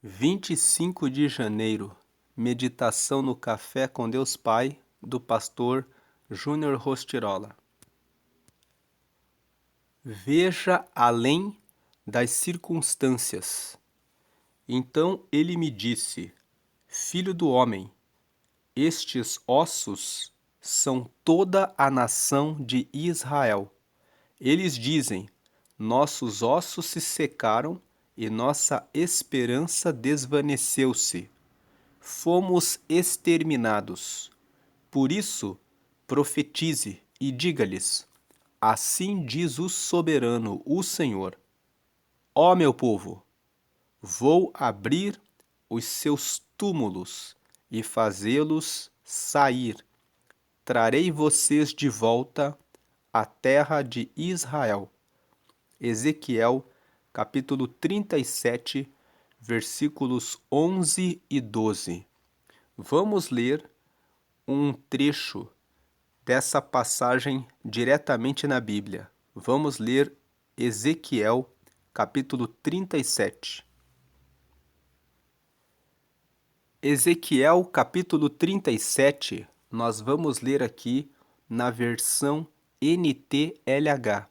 25 de janeiro, meditação no Café com Deus Pai, do pastor Júnior Rostirola. Veja além das circunstâncias. Então ele me disse: Filho do homem, estes ossos são toda a nação de Israel. Eles dizem: nossos ossos se secaram e nossa esperança desvaneceu-se. Fomos exterminados. Por isso, profetize e diga-lhes: assim diz o soberano, o Senhor. Ó meu povo, vou abrir os seus túmulos e fazê-los sair. Trarei vocês de volta à terra de Israel. Ezequiel, capítulo 37, versículos 11 e 12. Vamos ler um trecho dessa passagem diretamente na Bíblia. Vamos ler Ezequiel, capítulo 37. Ezequiel, capítulo 37, nós vamos ler aqui na versão NTLH.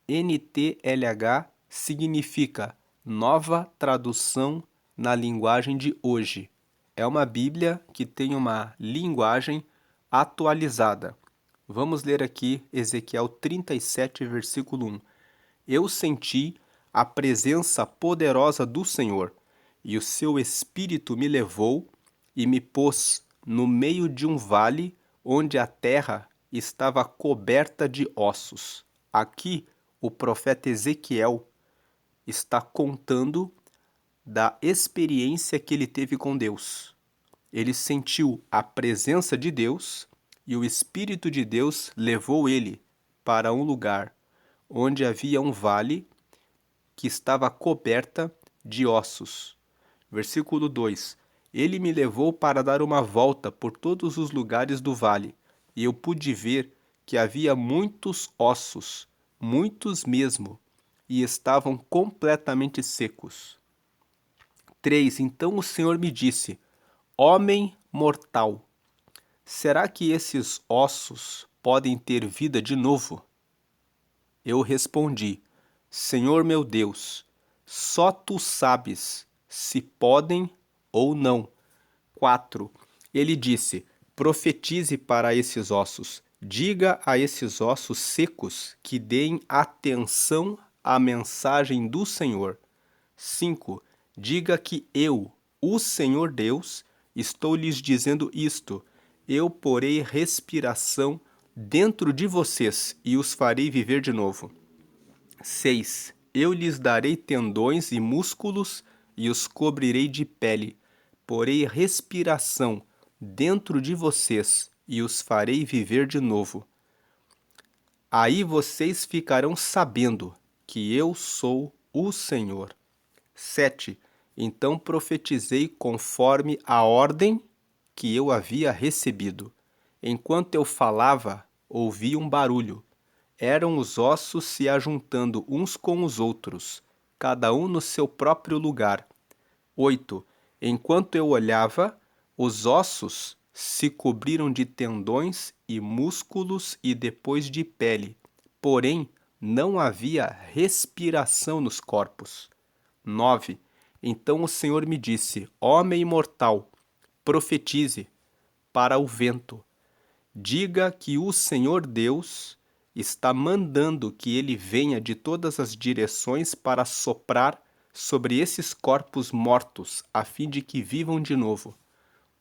NTLH significa Nova Tradução na Linguagem de Hoje. É uma Bíblia que tem uma linguagem atualizada. Vamos ler aqui Ezequiel 37, versículo 1. Eu senti a presença poderosa do Senhor, e o seu Espírito me levou e me pôs no meio de um vale onde a terra estava coberta de ossos. Aqui, o profeta Ezequiel está contando da experiência que ele teve com Deus. Ele sentiu a presença de Deus e o Espírito de Deus levou ele para um lugar onde havia um vale que estava coberta de ossos. Versículo 2. Ele me levou para dar uma volta por todos os lugares do vale, e eu pude ver que havia muitos ossos, muitos mesmo, e estavam completamente secos. 3. Então o Senhor me disse: Homem mortal, será que esses ossos podem ter vida de novo? Eu respondi: Senhor meu Deus, só tu sabes se podem ou não. 4. Ele disse: profetize para esses ossos. Diga a esses ossos secos que deem atenção à mensagem do Senhor. 5. Diga que eu, o Senhor Deus, estou lhes dizendo isto. Eu porei respiração dentro de vocês e os farei viver de novo. 6. Eu lhes darei tendões e músculos e os cobrirei de pele. Porei respiração dentro de vocês e os farei viver de novo. Aí vocês ficarão sabendo que eu sou o Senhor. 7. Então profetizei conforme a ordem que eu havia recebido. Enquanto eu falava, ouvi um barulho. Eram os ossos se ajuntando uns com os outros, cada um no seu próprio lugar. 8. Enquanto eu olhava, os ossos se cobriram de tendões e músculos e depois de pele, porém não havia respiração nos corpos. 9. Então o Senhor me disse: Homem mortal, profetize para o vento. Diga que o Senhor Deus está mandando que ele venha de todas as direções para soprar sobre esses corpos mortos, a fim de que vivam de novo.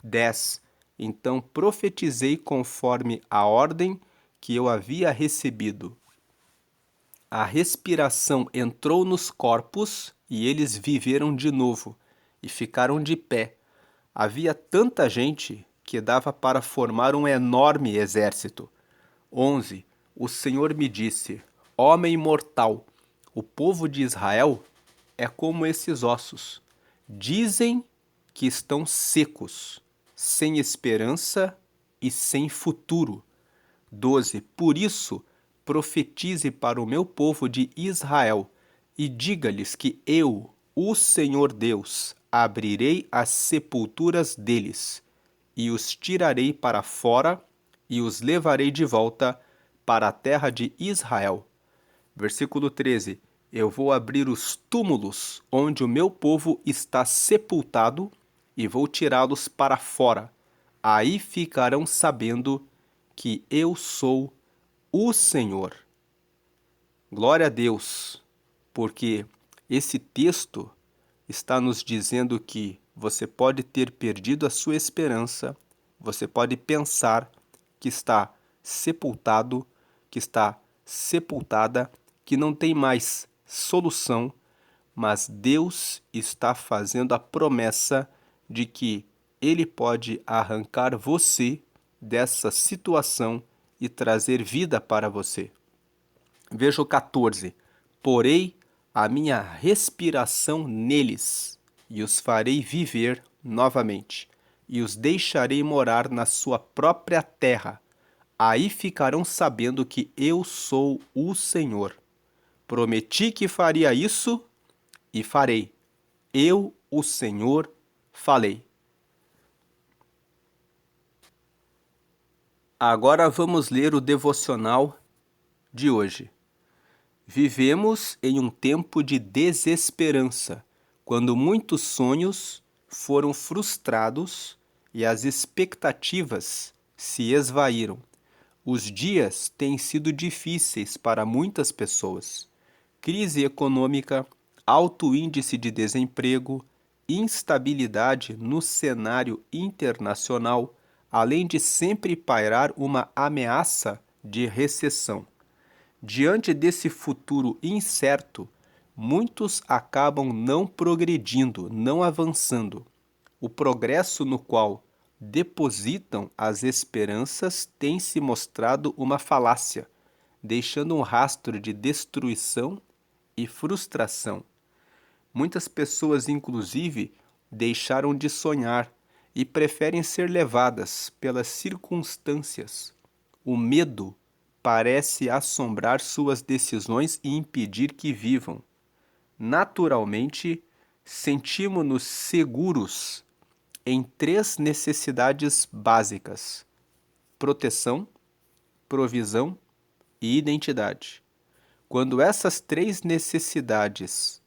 10. Então profetizei conforme a ordem que eu havia recebido. A respiração entrou nos corpos e eles viveram de novo e ficaram de pé. Havia tanta gente que dava para formar um enorme exército. 11. O Senhor me disse: Homem mortal, o povo de Israel é como esses ossos. Dizem que estão secos, sem esperança e sem futuro. 12. Por isso, profetize para o meu povo de Israel e diga-lhes que eu, o Senhor Deus, abrirei as sepulturas deles, e os tirarei para fora, e os levarei de volta para a terra de Israel. Versículo 13: Eu vou abrir os túmulos onde o meu povo está sepultado, e vou tirá-los para fora. Aí ficarão sabendo que eu sou o Senhor. Glória a Deus, porque esse texto está nos dizendo que você pode ter perdido a sua esperança, você pode pensar que está sepultado, que está sepultada, que não tem mais solução, mas Deus está fazendo a promessa de que Ele pode arrancar você dessa situação e trazer vida para você. Veja o 14. Porei a minha respiração neles, e os farei viver novamente, e os deixarei morar na sua própria terra. Aí ficarão sabendo que eu sou o Senhor. Prometi que faria isso, e farei. Eu, o Senhor, falei. Agora vamos ler o devocional de hoje. Vivemos em um tempo de desesperança, quando muitos sonhos foram frustrados e as expectativas se esvaíram. Os dias têm sido difíceis para muitas pessoas. Crise econômica, alto índice de desemprego, instabilidade no cenário internacional, além de sempre pairar uma ameaça de recessão. Diante desse futuro incerto, muitos acabam não progredindo, não avançando. O progresso no qual depositam as esperanças tem se mostrado uma falácia, deixando um rastro de destruição e frustração. Muitas pessoas, inclusive, deixaram de sonhar e preferem ser levadas pelas circunstâncias. O medo parece assombrar suas decisões e impedir que vivam. Naturalmente, sentimos-nos seguros em três necessidades básicas: proteção, provisão e identidade. Quando essas três necessidades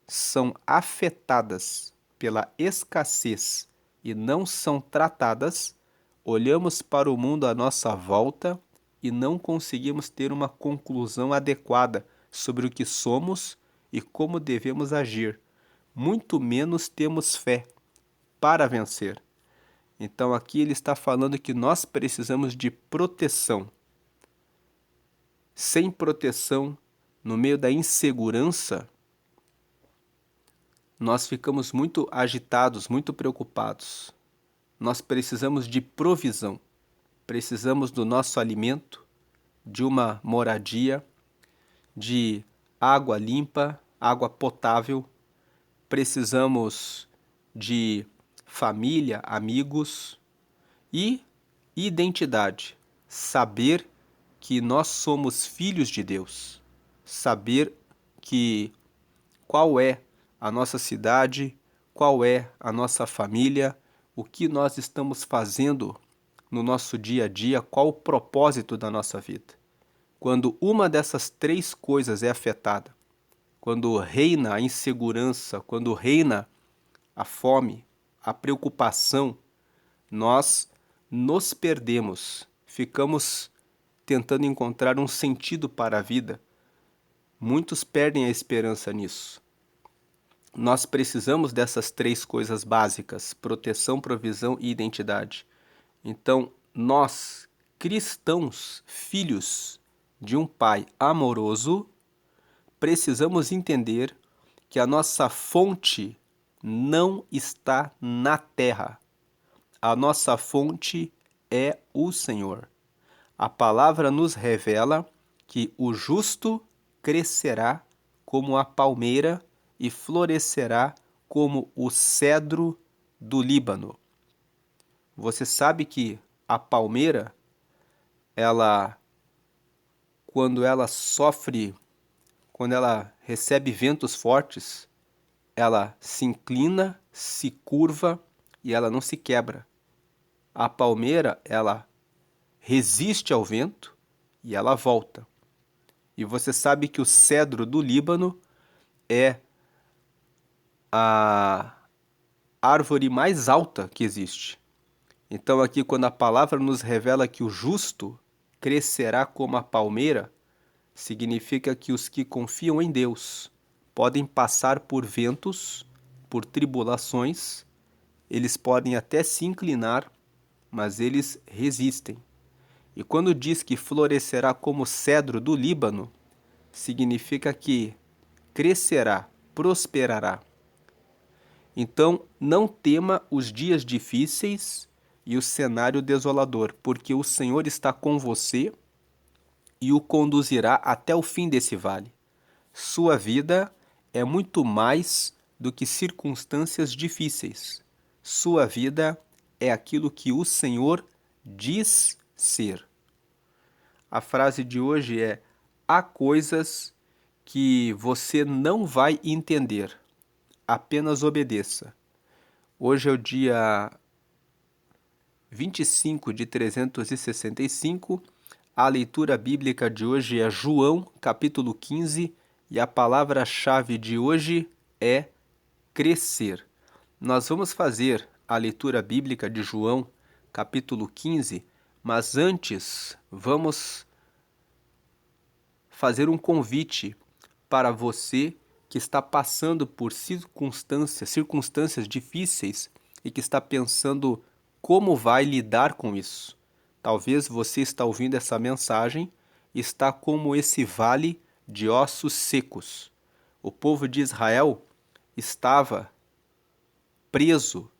são afetadas pela escassez e não são tratadas, olhamos para o mundo à nossa volta e não conseguimos ter uma conclusão adequada sobre o que somos e como devemos agir. Muito menos temos fé para vencer. Então aqui ele está falando que nós precisamos de proteção. Sem proteção, no meio da insegurança, nós ficamos muito agitados, muito preocupados. Nós precisamos de provisão. Precisamos do nosso alimento, de uma moradia, de água limpa, água potável. Precisamos de família, amigos e identidade. Saber que nós somos filhos de Deus. Saber que qual é a nossa cidade, qual é a nossa família, o que nós estamos fazendo no nosso dia a dia, qual o propósito da nossa vida. Quando uma dessas três coisas é afetada, quando reina a insegurança, quando reina a fome, a preocupação, nós nos perdemos, ficamos tentando encontrar um sentido para a vida. Muitos perdem a esperança nisso. Nós precisamos dessas três coisas básicas: proteção, provisão e identidade. Então, nós, cristãos, filhos de um Pai amoroso, precisamos entender que a nossa fonte não está na terra. A nossa fonte é o Senhor. A palavra nos revela que o justo crescerá como a palmeira e florescerá como o cedro do Líbano. Você sabe que a palmeira, quando ela recebe ventos fortes, ela se inclina, se curva e ela não se quebra. A palmeira, ela resiste ao vento e ela volta. E você sabe que o cedro do Líbano é a árvore mais alta que existe. Então aqui quando a palavra nos revela que o justo crescerá como a palmeira, significa que os que confiam em Deus podem passar por ventos, por tribulações, eles podem até se inclinar, mas eles resistem. E quando diz que florescerá como o cedro do Líbano, significa que crescerá, prosperará. Então, não tema os dias difíceis e o cenário desolador, porque o Senhor está com você e o conduzirá até o fim desse vale. Sua vida é muito mais do que circunstâncias difíceis. Sua vida é aquilo que o Senhor diz ser. A frase de hoje é: há coisas que você não vai entender, apenas obedeça. Hoje é o dia 25 de 365. A leitura bíblica de hoje é João, capítulo 15, e a palavra-chave de hoje é crescer. Nós vamos fazer a leitura bíblica de João, capítulo 15, mas antes vamos fazer um convite para você que está passando por circunstâncias difíceis e que está pensando como vai lidar com isso. Talvez você está ouvindo essa mensagem e está como esse vale de ossos secos. O povo de Israel estava preso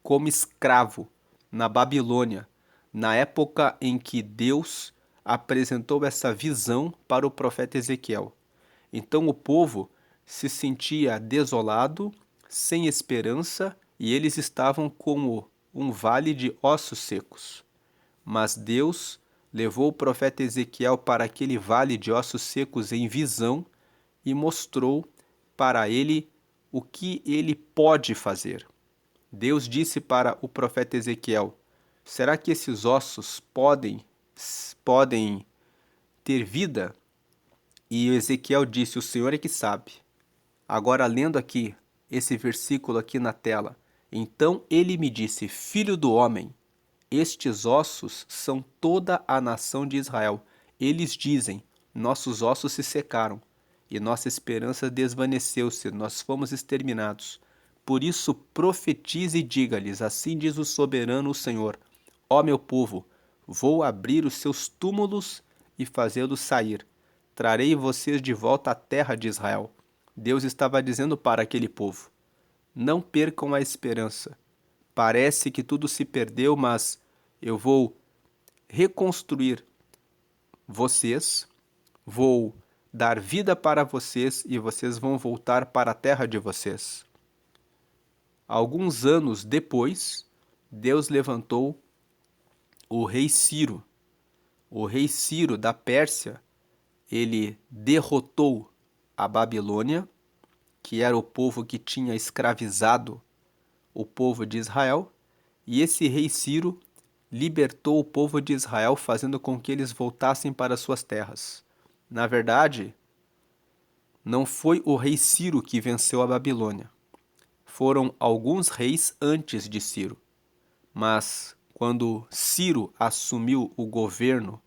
como escravo na Babilônia, na época em que Deus apresentou essa visão para o profeta Ezequiel. Então o povo se sentia desolado, sem esperança, e eles estavam como um vale de ossos secos. Mas Deus levou o profeta Ezequiel para aquele vale de ossos secos em visão e mostrou para ele o que ele pode fazer. Deus disse para o profeta Ezequiel: será que esses ossos podem ter vida? E Ezequiel disse: o Senhor é que sabe. Agora, lendo aqui esse versículo aqui na tela: então ele me disse: filho do homem, estes ossos são toda a nação de Israel. Eles dizem: nossos ossos se secaram e nossa esperança desvaneceu-se, nós fomos exterminados. Por isso profetize e diga-lhes: assim diz o soberano o Senhor: ó meu povo, vou abrir os seus túmulos e fazê-los sair. Trarei vocês de volta à terra de Israel. Deus estava dizendo para aquele povo: não percam a esperança. Parece que tudo se perdeu, mas eu vou reconstruir vocês, vou dar vida para vocês e vocês vão voltar para a terra de vocês. Alguns anos depois, Deus levantou o rei Ciro. O rei Ciro da Pérsia, ele derrotou a Babilônia, que era o povo que tinha escravizado o povo de Israel, e esse rei Ciro libertou o povo de Israel, fazendo com que eles voltassem para suas terras. Na verdade, não foi o rei Ciro que venceu a Babilônia. Foram alguns reis antes de Ciro. Mas quando Ciro assumiu o governo,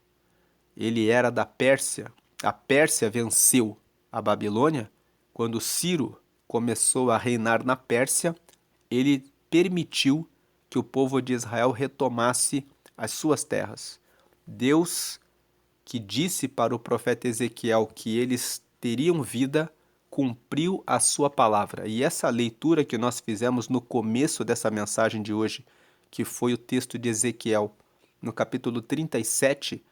ele era da Pérsia. A Pérsia venceu a Babilônia. Quando Ciro começou a reinar na Pérsia, ele permitiu que o povo de Israel retomasse as suas terras. Deus, que disse para o profeta Ezequiel que eles teriam vida, cumpriu a sua palavra. E essa leitura que nós fizemos no começo dessa mensagem de hoje, que foi o texto de Ezequiel, no capítulo 37,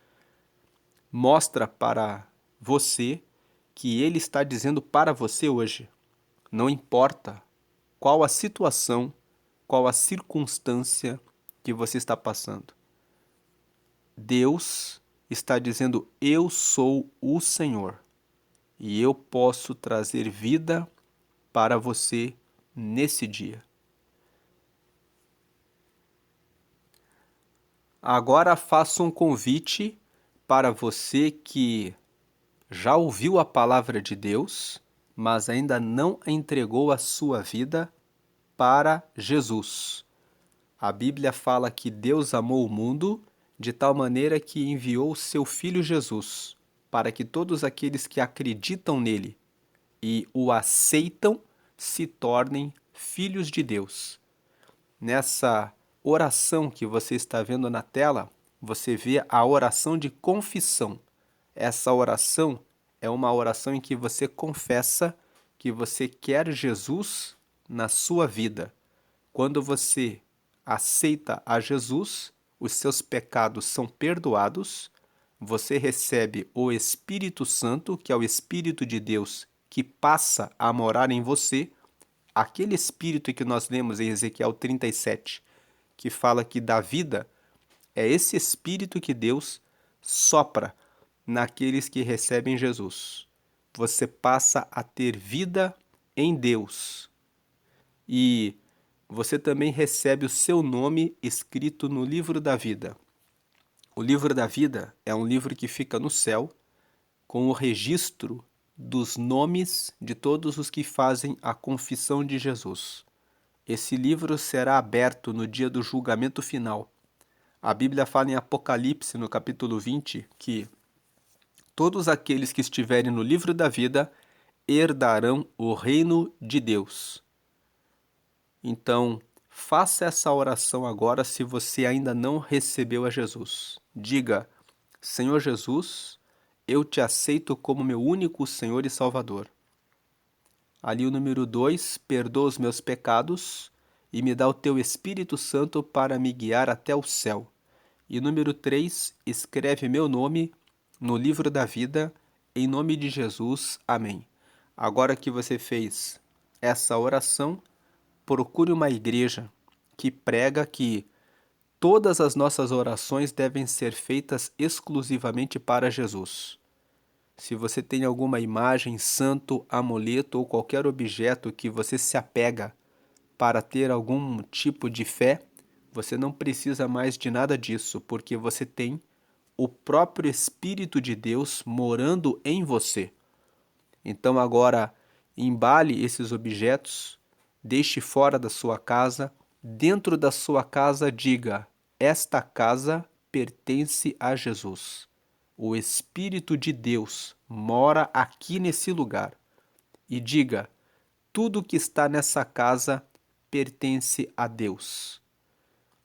mostra para você que ele está dizendo para você hoje: não importa qual a situação, qual a circunstância que você está passando. Deus está dizendo: eu sou o Senhor e eu posso trazer vida para você nesse dia. Agora faço um convite para você que já ouviu a palavra de Deus, mas ainda não entregou a sua vida para Jesus. A Bíblia fala que Deus amou o mundo de tal maneira que enviou o seu Filho Jesus, para que todos aqueles que acreditam nele e o aceitam se tornem filhos de Deus. Nessa oração que você está vendo na tela, você vê a oração de confissão. Essa oração é uma oração em que você confessa que você quer Jesus na sua vida. Quando você aceita a Jesus, os seus pecados são perdoados, você recebe o Espírito Santo, que é o Espírito de Deus, que passa a morar em você, aquele Espírito que nós lemos em Ezequiel 37, que fala que dá vida, é esse Espírito que Deus sopra naqueles que recebem Jesus. Você passa a ter vida em Deus. E você também recebe o seu nome escrito no livro da vida. O livro da vida é um livro que fica no céu com o registro dos nomes de todos os que fazem a confissão de Jesus. Esse livro será aberto no dia do julgamento final. A Bíblia fala em Apocalipse, no capítulo 20, que todos aqueles que estiverem no livro da vida herdarão o reino de Deus. Então, faça essa oração agora se você ainda não recebeu a Jesus. Diga: Senhor Jesus, eu te aceito como meu único Senhor e Salvador. Ali o número 2, perdoa os meus pecados e me dá o teu Espírito Santo para me guiar até o céu. E número 3, escreve meu nome no livro da vida, em nome de Jesus. Amém. Agora que você fez essa oração, procure uma igreja que prega que todas as nossas orações devem ser feitas exclusivamente para Jesus. Se você tem alguma imagem, santo, amuleto ou qualquer objeto que você se apega para ter algum tipo de fé, você não precisa mais de nada disso, porque você tem o próprio Espírito de Deus morando em você. Então agora, embale esses objetos, deixe fora da sua casa, dentro da sua casa diga: esta casa pertence a Jesus. O Espírito de Deus mora aqui nesse lugar. E diga: tudo que está nessa casa pertence a Deus.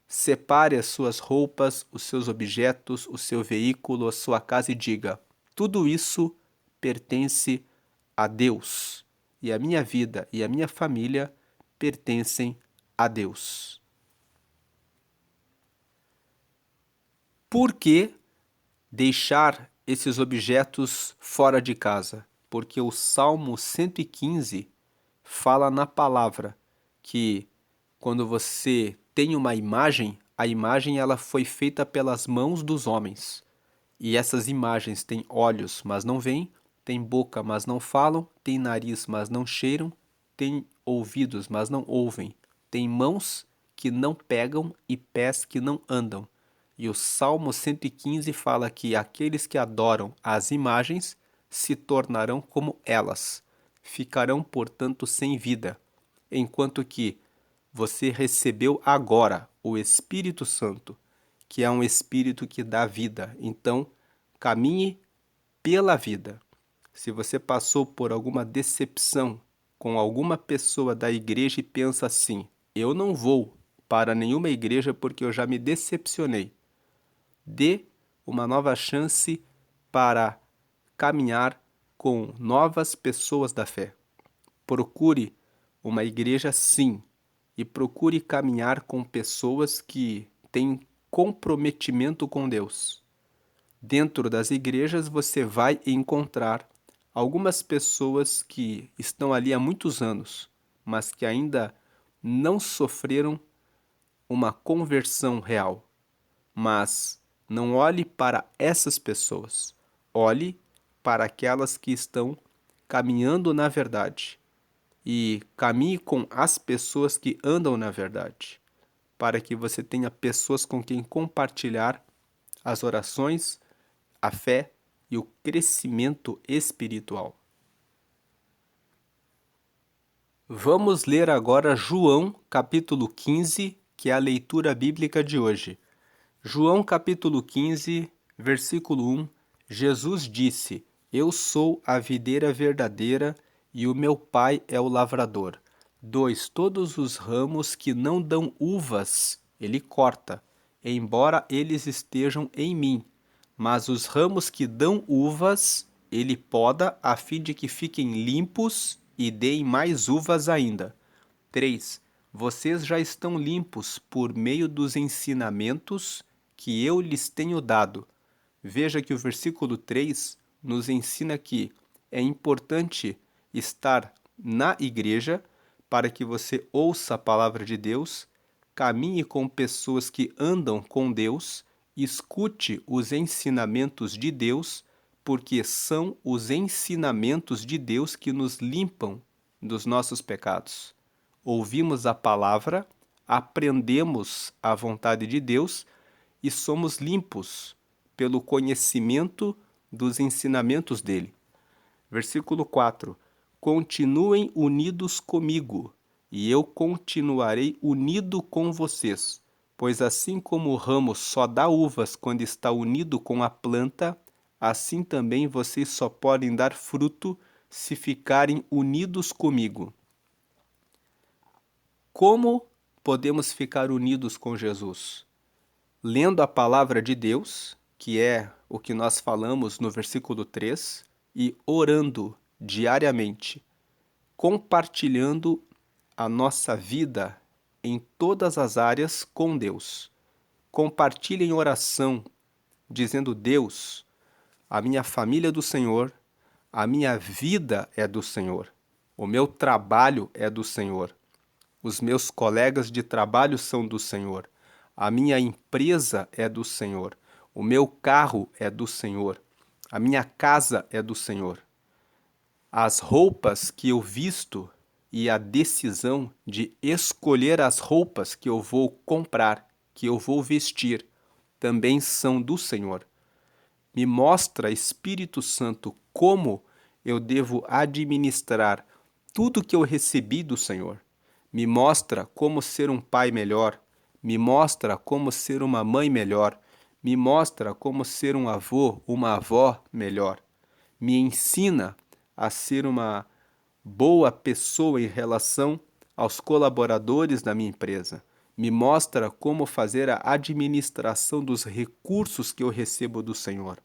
Separe as suas roupas, os seus objetos, o seu veículo, a sua casa e diga: tudo isso pertence a Deus. E a minha vida e a minha família pertencem a Deus. Por que deixar esses objetos fora de casa? Porque o Salmo 115 fala na palavra que quando você tem uma imagem, a imagem ela foi feita pelas mãos dos homens. E essas imagens têm olhos, mas não veem, têm boca, mas não falam, têm nariz, mas não cheiram, têm ouvidos, mas não ouvem, têm mãos que não pegam e pés que não andam. E o Salmo 115 fala que aqueles que adoram as imagens se tornarão como elas, ficarão, portanto, sem vida, enquanto que você recebeu agora o Espírito Santo, que é um Espírito que dá vida. Então, caminhe pela vida. Se você passou por alguma decepção com alguma pessoa da igreja e pensa assim: eu não vou para nenhuma igreja porque eu já me decepcionei. Dê uma nova chance para caminhar com novas pessoas da fé. Procure uma igreja, sim, e procure caminhar com pessoas que têm comprometimento com Deus. Dentro das igrejas você vai encontrar algumas pessoas que estão ali há muitos anos, mas que ainda não sofreram uma conversão real. Mas não olhe para essas pessoas, olhe para aquelas que estão caminhando na verdade. e caminhe com as pessoas que andam na verdade, para que você tenha pessoas com quem compartilhar as orações, a fé e o crescimento espiritual. Vamos ler agora João, capítulo 15, que é a leitura bíblica de hoje. João, capítulo 15, versículo 1, Jesus disse: Eu sou a videira verdadeira e o meu Pai é o lavrador. 2. Todos os ramos que não dão uvas, ele corta, embora eles estejam em mim. Mas os ramos que dão uvas, ele poda a fim de que fiquem limpos e deem mais uvas ainda. 3. Vocês já estão limpos por meio dos ensinamentos que eu lhes tenho dado. Veja que o versículo 3 nos ensina que é importante estar na igreja para que você ouça a palavra de Deus, caminhe com pessoas que andam com Deus, escute os ensinamentos de Deus, porque são os ensinamentos de Deus que nos limpam dos nossos pecados. Ouvimos a palavra, aprendemos a vontade de Deus e somos limpos pelo conhecimento dos ensinamentos dele. Versículo 4: Continuem unidos comigo, e eu continuarei unido com vocês, pois assim como o ramo só dá uvas quando está unido com a planta, assim também vocês só podem dar fruto se ficarem unidos comigo. Como podemos ficar unidos com Jesus? Lendo a palavra de Deus, que é o que nós falamos no versículo 3, e orando diariamente, compartilhando a nossa vida em todas as áreas com Deus. Compartilhe em oração, dizendo: Deus, a minha família é do Senhor, a minha vida é do Senhor, o meu trabalho é do Senhor. Os meus colegas de trabalho são do Senhor. A minha empresa é do Senhor. O meu carro é do Senhor. A minha casa é do Senhor. As roupas que eu visto e a decisão de escolher as roupas que eu vou comprar, que eu vou vestir, também são do Senhor. Me mostra, Espírito Santo, como eu devo administrar tudo que eu recebi do Senhor. Me mostra como ser um pai melhor, me mostra como ser uma mãe melhor, me mostra como ser um avô, uma avó melhor. Me ensina a ser uma boa pessoa em relação aos colaboradores da minha empresa. Me mostra como fazer a administração dos recursos que eu recebo do Senhor.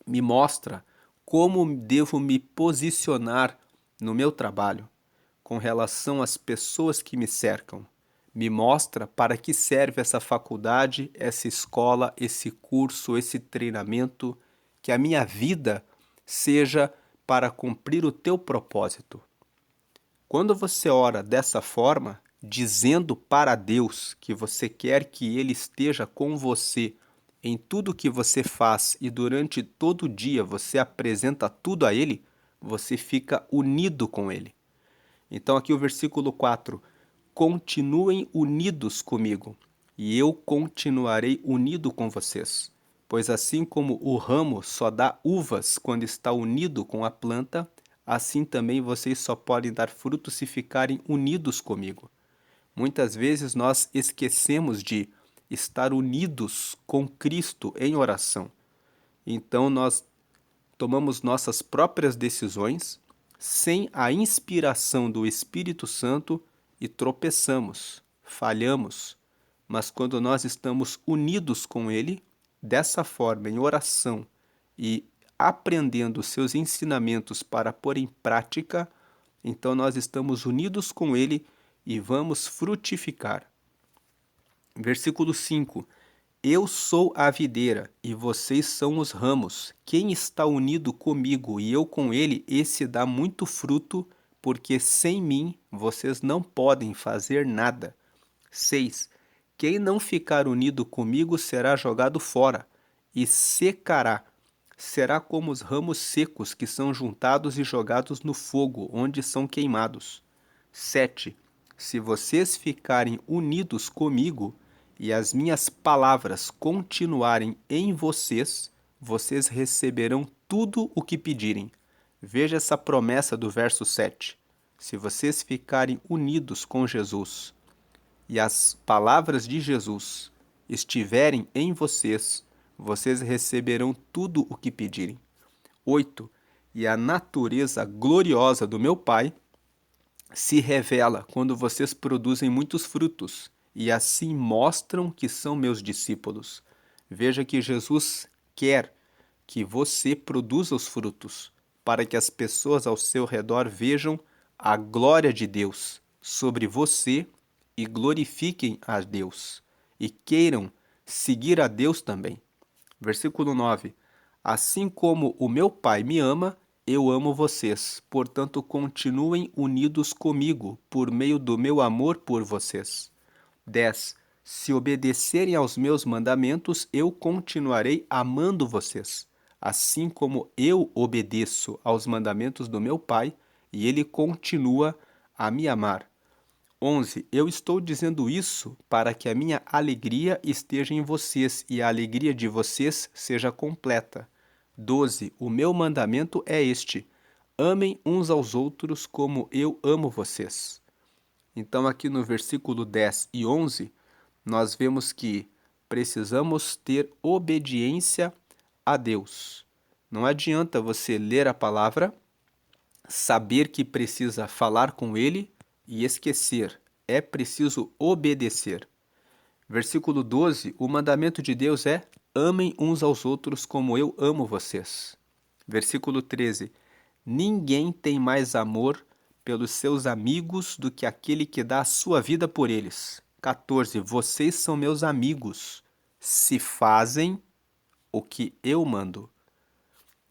Me mostra como devo me posicionar no meu trabalho com relação às pessoas que me cercam. Me mostra para que serve essa faculdade, essa escola, esse curso, esse treinamento, que a minha vida seja para cumprir o teu propósito. Quando você ora dessa forma, dizendo para Deus que você quer que Ele esteja com você em tudo que você faz e durante todo o dia você apresenta tudo a Ele, você fica unido com Ele. Então aqui o versículo 4, continuem unidos comigo, e eu continuarei unido com vocês. Pois assim como o ramo só dá uvas quando está unido com a planta, assim também vocês só podem dar fruto se ficarem unidos comigo. Muitas vezes nós esquecemos de estar unidos com Cristo em oração. Então nós tomamos nossas próprias decisões sem a inspiração do Espírito Santo e tropeçamos, falhamos. Mas quando nós estamos unidos com Ele, dessa forma, em oração e aprendendo seus ensinamentos para pôr em prática, então nós estamos unidos com Ele e vamos frutificar. Versículo 5. Eu sou a videira e vocês são os ramos. Quem está unido comigo e eu com ele, esse dá muito fruto, porque sem mim vocês não podem fazer nada. 6. Quem não ficar unido comigo será jogado fora e secará. será como os ramos secos que são juntados e jogados no fogo, onde são queimados. 7. Se vocês ficarem unidos comigo e as minhas palavras continuarem em vocês, vocês receberão tudo o que pedirem. Veja essa promessa do verso 7. Se vocês ficarem unidos com Jesus e as palavras de Jesus estiverem em vocês, vocês receberão tudo o que pedirem. 8. E a natureza gloriosa do meu Pai se revela quando vocês produzem muitos frutos e assim mostram que são meus discípulos. Veja que Jesus quer que você produza os frutos, para que as pessoas ao seu redor vejam a glória de Deus sobre você e glorifiquem a Deus e queiram seguir a Deus também. Versículo 9. Assim como o meu Pai me ama, eu amo vocês, portanto continuem unidos comigo por meio do meu amor por vocês. 10. Se obedecerem aos meus mandamentos, eu continuarei amando vocês, assim como eu obedeço aos mandamentos do meu Pai, e ele continua a me amar. 11. Eu estou dizendo isso para que a minha alegria esteja em vocês e a alegria de vocês seja completa. 12. O meu mandamento é este: amem uns aos outros como eu amo vocês. Então, aqui no versículo 10 e 11, nós vemos que precisamos ter obediência a Deus. Não adianta você ler a palavra, saber que precisa falar com Ele e esquecer. É preciso obedecer. Versículo 12, o mandamento de Deus é: amem uns aos outros como eu amo vocês. Versículo 13, ninguém tem mais amor pelos seus amigos do que aquele que dá a sua vida por eles. 14, vocês são meus amigos, se fazem o que eu mando.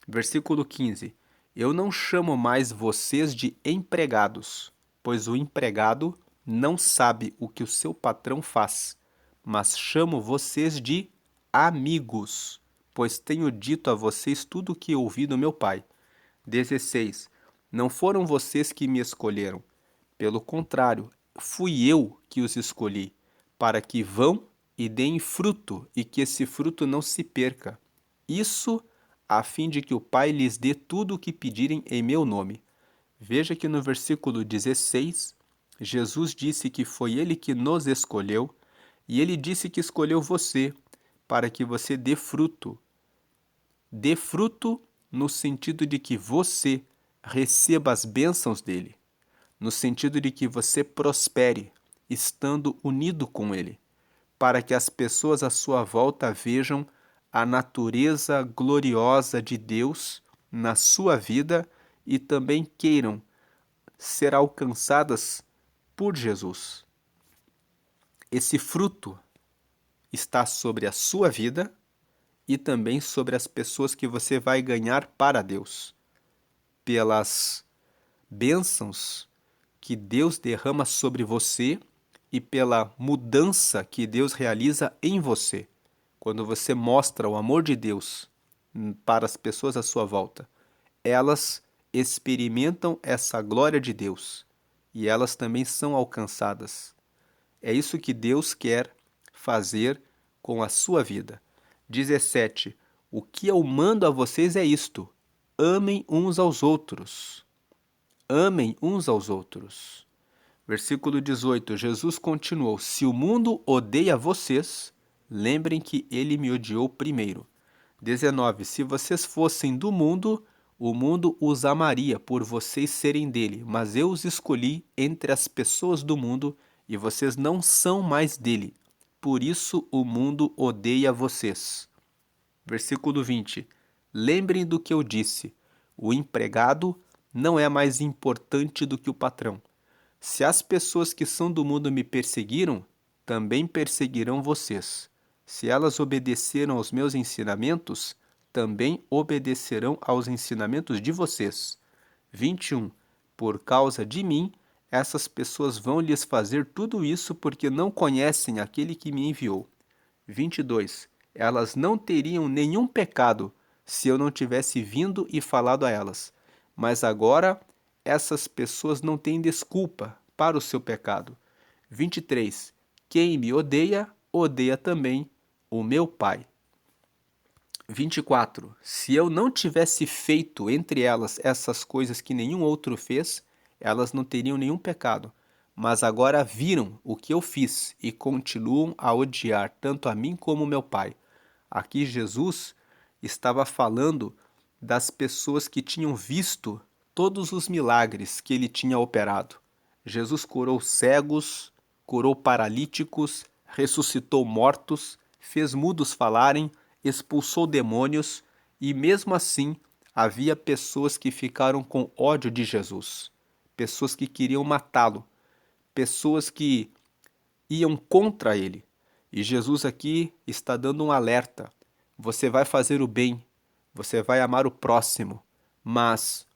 Versículo 15, eu não chamo mais vocês de empregados, pois o empregado não sabe o que o seu patrão faz, mas chamo vocês de amigos, pois tenho dito a vocês tudo o que ouvi do meu Pai. 16. Não foram vocês que me escolheram, pelo contrário, fui eu que os escolhi, para que vão e deem fruto, e que esse fruto não se perca. Isso a fim de que o Pai lhes dê tudo o que pedirem em meu nome. Veja que no versículo 16, Jesus disse que foi Ele que nos escolheu, e Ele disse que escolheu você, para que você dê fruto. Dê fruto no sentido de que você receba as bênçãos dele, no sentido de que você prospere, estando unido com ele, para que as pessoas à sua volta vejam a natureza gloriosa de Deus na sua vida e também queiram ser alcançadas por Jesus. Esse fruto está sobre a sua vida e também sobre as pessoas que você vai ganhar para Deus, pelas bênçãos que Deus derrama sobre você e pela mudança que Deus realiza em você, quando você mostra o amor de Deus para as pessoas à sua volta. Elas experimentam essa glória de Deus e elas também são alcançadas. É isso que Deus quer fazer com a sua vida. 17. O que eu mando a vocês é isto: amem uns aos outros. Amem uns aos outros. Versículo 18. Jesus continuou: se o mundo odeia vocês, lembrem que ele me odiou primeiro. 19. Se vocês fossem do mundo, o mundo os amaria por vocês serem dele, mas eu os escolhi entre as pessoas do mundo e vocês não são mais dele. Por isso o mundo odeia vocês. Versículo 20. Lembrem do que eu disse: o empregado não é mais importante do que o patrão. Se as pessoas que são do mundo me perseguiram, também perseguirão vocês. Se elas obedeceram aos meus ensinamentos, também obedecerão aos ensinamentos de vocês. 21. Por causa de mim, essas pessoas vão lhes fazer tudo isso porque não conhecem aquele que me enviou. 22. Elas não teriam nenhum pecado se eu não tivesse vindo e falado a elas. Mas agora essas pessoas não têm desculpa para o seu pecado. 23. Quem me odeia, odeia também o meu Pai. 24. Se eu não tivesse feito entre elas essas coisas que nenhum outro fez, elas não teriam nenhum pecado. Mas agora viram o que eu fiz e continuam a odiar tanto a mim como meu Pai. Aqui Jesus estava falando das pessoas que tinham visto todos os milagres que ele tinha operado. Jesus curou cegos, curou paralíticos, ressuscitou mortos, fez mudos falarem, expulsou demônios e mesmo assim havia pessoas que ficaram com ódio de Jesus, pessoas que queriam matá-lo, pessoas que iam contra ele. E Jesus aqui está dando um alerta. Você vai fazer o bem, você vai amar o próximo, mas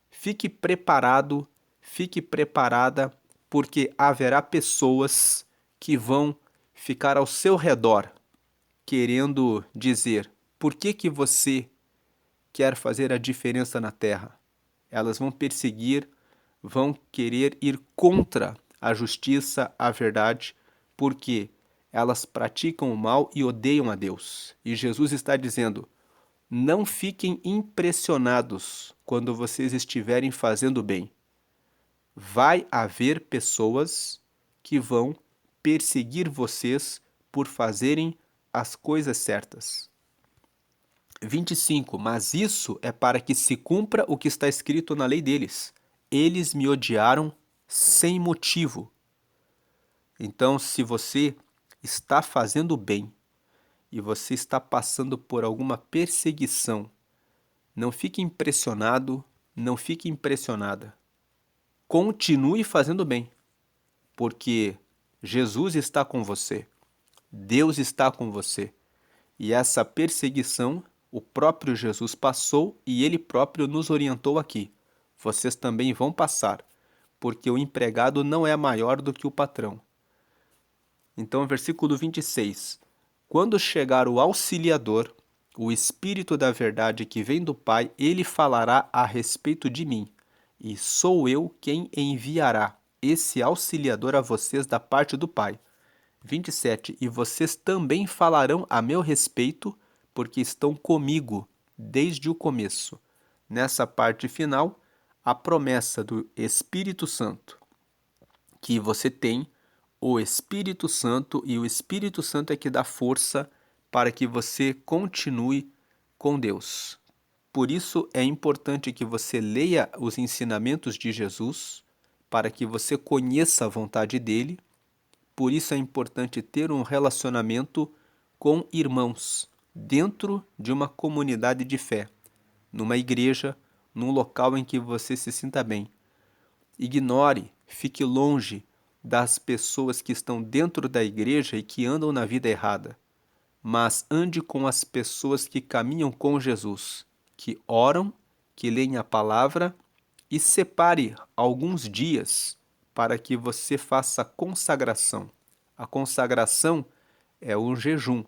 fique preparado, fique preparada, porque haverá pessoas que vão ficar ao seu redor, querendo dizer: por que que você quer fazer a diferença na terra? Elas vão perseguir, vão querer ir contra a justiça, a verdade, porque elas praticam o mal e odeiam a Deus. E Jesus está dizendo: não fiquem impressionados quando vocês estiverem fazendo bem. Vai haver pessoas que vão perseguir vocês por fazerem as coisas certas. 25. Mas isso é para que se cumpra o que está escrito na lei deles. Eles me odiaram sem motivo. Então, se você está fazendo bem e você está passando por alguma perseguição, não fique impressionado, não fique impressionada. Continue fazendo bem, porque Jesus está com você, Deus está com você. E essa perseguição o próprio Jesus passou e ele próprio nos orientou aqui. Vocês também vão passar, porque o empregado não é maior do que o patrão. Então, versículo 26. Quando chegar o Auxiliador, o Espírito da verdade que vem do Pai, ele falará a respeito de mim, e sou eu quem enviará esse Auxiliador a vocês da parte do Pai. 27. E vocês também falarão a meu respeito, porque estão comigo desde o começo. Nessa parte final, a promessa do Espírito Santo, que você tem o Espírito Santo, e o Espírito Santo é que dá força para que você continue com Deus. Por isso é importante que você leia os ensinamentos de Jesus, para que você conheça a vontade dele. Por isso é importante ter um relacionamento com irmãos, dentro de uma comunidade de fé, numa igreja, num local em que você se sinta bem. Ignore, fique longe das pessoas que estão dentro da igreja e que andam na vida errada, mas ande com as pessoas que caminham com Jesus, que oram, que leem a palavra, e separe alguns dias para que você faça consagração. A consagração é um jejum,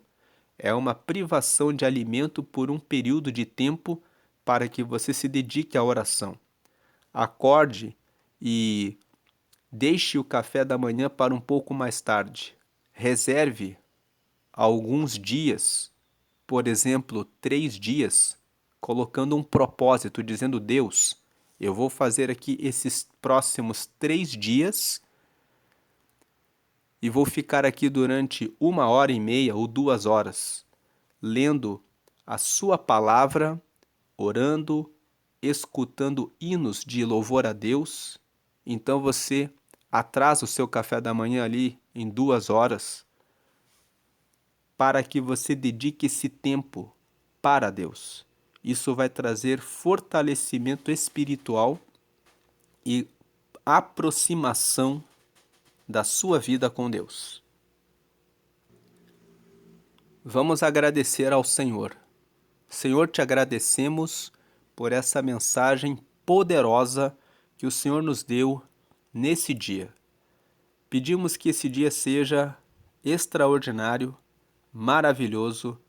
é uma privação de alimento por um período de tempo para que você se dedique à oração. Acorde e deixe o café da manhã para um pouco mais tarde. Reserve alguns dias, por exemplo, 3 dias, colocando um propósito, dizendo: Deus, eu vou fazer aqui esses próximos 3 dias e vou ficar aqui durante 1h30 ou 2 horas, lendo a sua palavra, orando, escutando hinos de louvor a Deus. Então você atrasa o seu café da manhã ali em 2 horas, para que você dedique esse tempo para Deus. Isso vai trazer fortalecimento espiritual e aproximação da sua vida com Deus. Vamos agradecer ao Senhor. Senhor, te agradecemos por essa mensagem poderosa que o Senhor nos deu nesse dia. Pedimos que esse dia seja extraordinário, maravilhoso,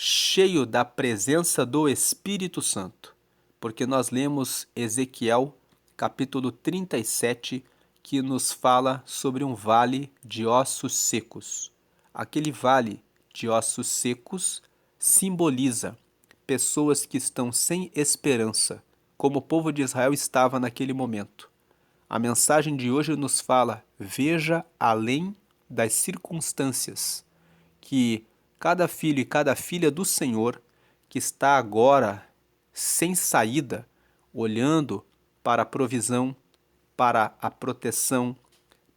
cheio da presença do Espírito Santo, porque nós lemos Ezequiel, capítulo 37, que nos fala sobre um vale de ossos secos. Aquele vale de ossos secos simboliza pessoas que estão sem esperança, como o povo de Israel estava naquele momento. A mensagem de hoje nos fala: veja além das circunstâncias, que cada filho e cada filha do Senhor que está agora sem saída, olhando para a provisão, para a proteção,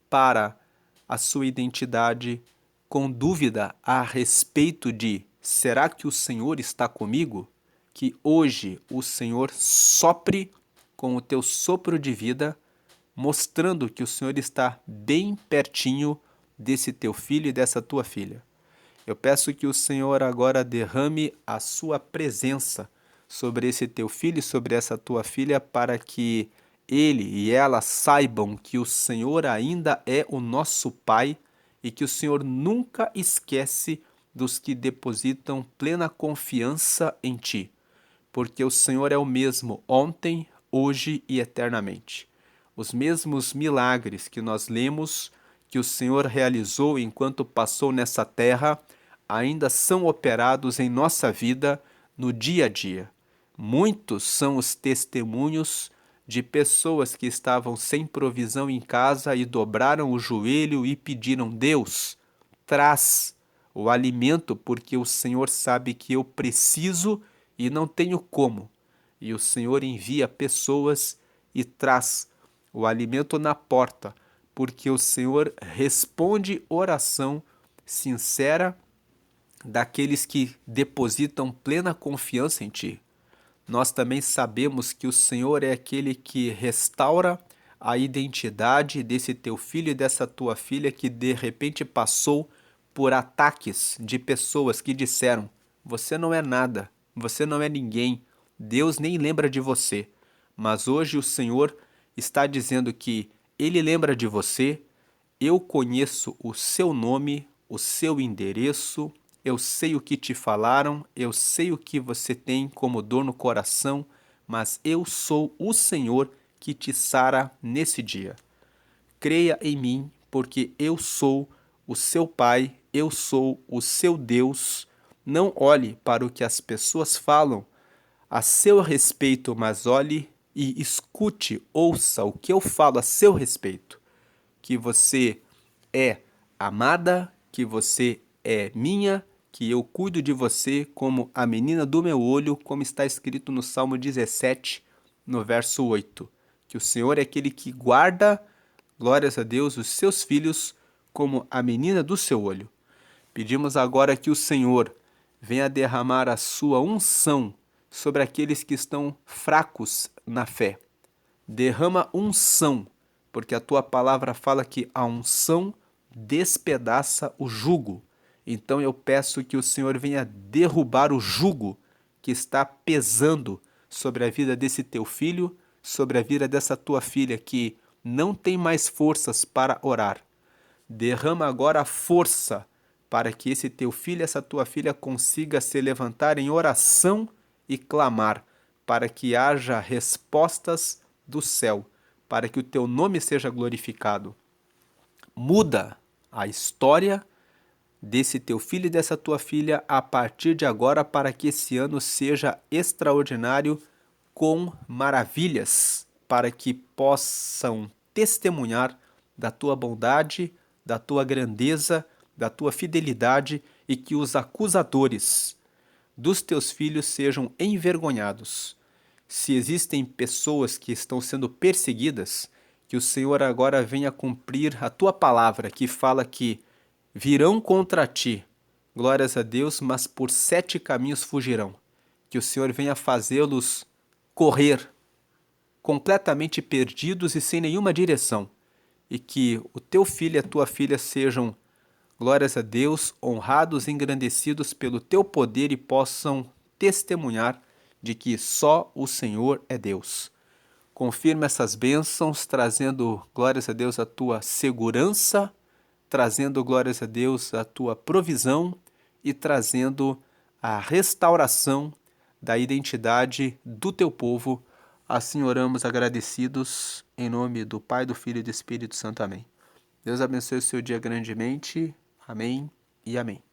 para a sua identidade, com dúvida a respeito de será que o Senhor está comigo? Que hoje o Senhor sopre com o teu sopro de vida, mostrando que o Senhor está bem pertinho desse teu filho e dessa tua filha. Eu peço que o Senhor agora derrame a sua presença sobre esse teu filho e sobre essa tua filha, para que ele e ela saibam que o Senhor ainda é o nosso Pai e que o Senhor nunca esquece dos que depositam plena confiança em Ti, porque o Senhor é o mesmo ontem, hoje e eternamente. Os mesmos milagres que nós lemos que o Senhor realizou enquanto passou nessa terra ainda são operados em nossa vida no dia a dia. Muitos são os testemunhos de pessoas que estavam sem provisão em casa e dobraram o joelho e pediram: Deus, traz o alimento, porque o Senhor sabe que eu preciso e não tenho como. E o Senhor envia pessoas e traz o alimento na porta, porque o Senhor responde oração sincera daqueles que depositam plena confiança em Ti. Nós também sabemos que o Senhor é aquele que restaura a identidade desse teu filho e dessa tua filha que de repente passou por ataques de pessoas que disseram: você não é nada, você não é ninguém, Deus nem lembra de você. Mas hoje o Senhor está dizendo que Ele lembra de você, eu conheço o seu nome, o seu endereço, eu sei o que te falaram, eu sei o que você tem como dor no coração, mas eu sou o Senhor que te sara nesse dia. Creia em mim, porque eu sou o seu Pai, eu sou o seu Deus. Não olhe para o que as pessoas falam a seu respeito, mas olhe e escute, ouça o que eu falo a seu respeito. Que você é amada, que você é minha, que eu cuido de você como a menina do meu olho, como está escrito no Salmo 17, no verso 8. Que o Senhor é aquele que guarda, glórias a Deus, os seus filhos como a menina do seu olho. Pedimos agora que o Senhor venha derramar a sua unção sobre aqueles que estão fracos na fé. Derrama unção, porque a tua palavra fala que a unção despedaça o jugo. Então eu peço que o Senhor venha derrubar o jugo que está pesando sobre a vida desse teu filho, sobre a vida dessa tua filha que não tem mais forças para orar. Derrama agora a força para que esse teu filho, essa tua filha consiga se levantar em oração e clamar, para que haja respostas do céu, para que o teu nome seja glorificado. Muda a história desse teu filho e dessa tua filha a partir de agora, para que esse ano seja extraordinário com maravilhas, para que possam testemunhar da tua bondade, da tua grandeza, da tua fidelidade, e que os acusadores dos teus filhos sejam envergonhados. Se existem pessoas que estão sendo perseguidas, que o Senhor agora venha cumprir a tua palavra, que fala que virão contra ti, glórias a Deus, mas por 7 caminhos fugirão. Que o Senhor venha fazê-los correr completamente perdidos e sem nenhuma direção, e que o teu filho e a tua filha sejam, glórias a Deus, honrados e engrandecidos pelo teu poder e possam testemunhar de que só o Senhor é Deus. Confirma essas bênçãos, trazendo, glórias a Deus, a tua segurança, trazendo, glórias a Deus, a tua provisão e trazendo a restauração da identidade do teu povo. Assim oramos agradecidos, em nome do Pai, do Filho e do Espírito Santo. Amém. Deus abençoe o seu dia grandemente. Amém e amém.